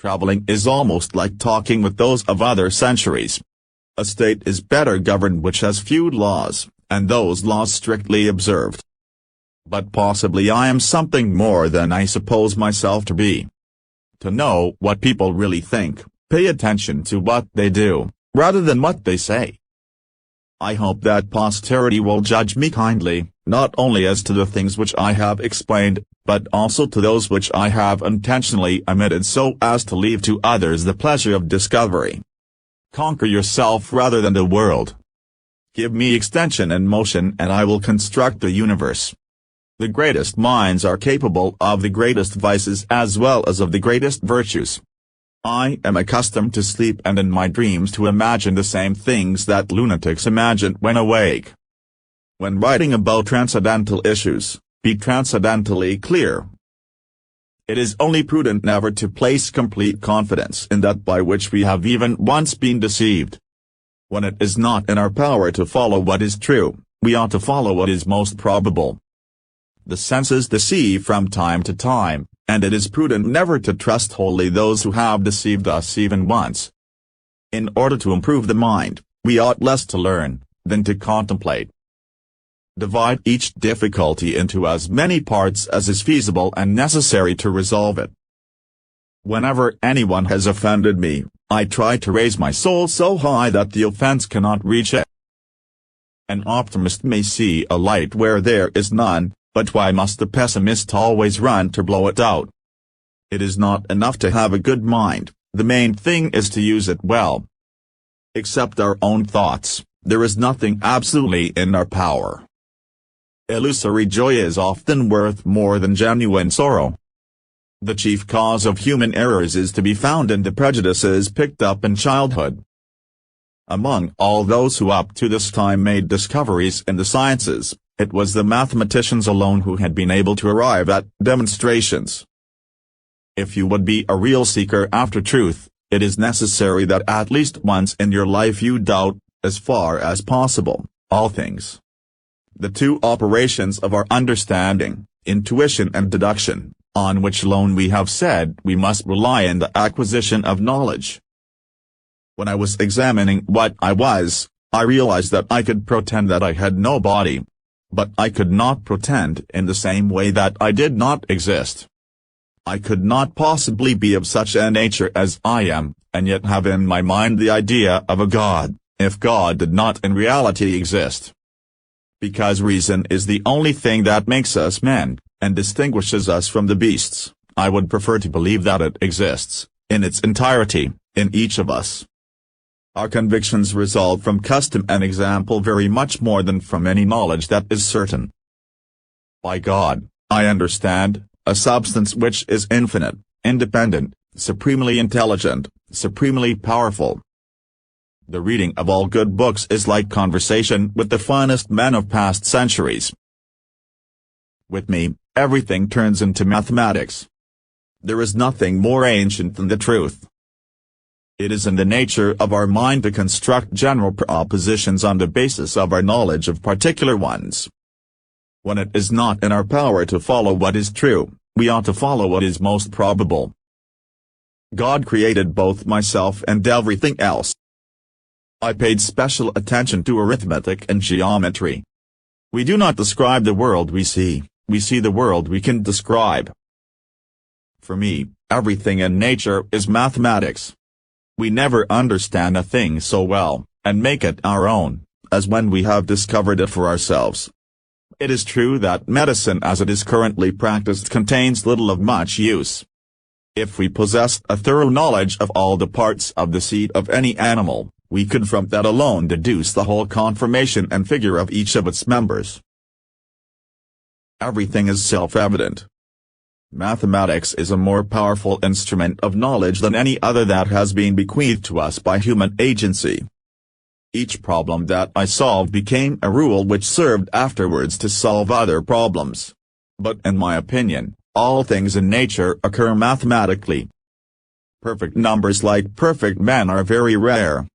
Traveling is almost like talking with those of other centuries. A state is better governed which has few laws, and those laws strictly observed. But possibly I am something more than I suppose myself to be. To know what people really think, pay attention to what they do, rather than what they say. I hope that posterity will judge me kindly, not only as to the things which I have explained, but also to those which I have intentionally omitted so as to leave to others the pleasure of discovery. Conquer yourself rather than the world. Give me extension and motion and I will construct the universe. The greatest minds are capable of the greatest vices as well as of the greatest virtues. I am accustomed to sleep and in my dreams to imagine the same things that lunatics imagine when awake. When writing about transcendental issues, be transcendentally clear. It is only prudent never to place complete confidence in that by which we have even once been deceived. When it is not in our power to follow what is true, we ought to follow what is most probable. The senses deceive from time to time, and it is prudent never to trust wholly those who have deceived us even once. In order to improve the mind, we ought less to learn, than to contemplate. Divide each difficulty into as many parts as is feasible and necessary to resolve it. Whenever anyone has offended me, I try to raise my soul so high that the offense cannot reach it. An optimist may see a light where there is none, but why must the pessimist always run to blow it out? It is not enough to have a good mind, the main thing is to use it well. Except our own thoughts, there is nothing absolutely in our power. Illusory joy is often worth more than genuine sorrow. The chief cause of human errors is to be found in the prejudices picked up in childhood. Among all those who up to this time made discoveries in the sciences, it was the mathematicians alone who had been able to arrive at demonstrations. If you would be a real seeker after truth, it is necessary that at least once in your life you doubt, as far as possible, all things. The two operations of our understanding, intuition and deduction, on which alone we have said we must rely in the acquisition of knowledge. When I was examining what I was, I realized that I could pretend that I had no body. But I could not pretend in the same way that I did not exist. I could not possibly be of such a nature as I am, and yet have in my mind the idea of a God, if God did not in reality exist. Because reason is the only thing that makes us men, and distinguishes us from the beasts, I would prefer to believe that it exists, in its entirety, in each of us. Our convictions result from custom and example very much more than from any knowledge that is certain. By God, I understand, a substance which is infinite, independent, supremely intelligent, supremely powerful. The reading of all good books is like conversation with the finest men of past centuries. With me, everything turns into mathematics. There is nothing more ancient than the truth. It is in the nature of our mind to construct general propositions on the basis of our knowledge of particular ones. When it is not in our power to follow what is true, we ought to follow what is most probable. God created both myself and everything else. I paid special attention to arithmetic and geometry. We do not describe the world we see the world we can describe. For me, everything in nature is mathematics. We never understand a thing so well, and make it our own, as when we have discovered it for ourselves. It is true that medicine as it is currently practiced contains little of much use. If we possessed a thorough knowledge of all the parts of the seed of any animal, we could from that alone deduce the whole conformation and figure of each of its members. Everything is self-evident. Mathematics is a more powerful instrument of knowledge than any other that has been bequeathed to us by human agency. Each problem that I solved became a rule which served afterwards to solve other problems. But in my opinion, all things in nature occur mathematically. Perfect numbers like perfect men are very rare.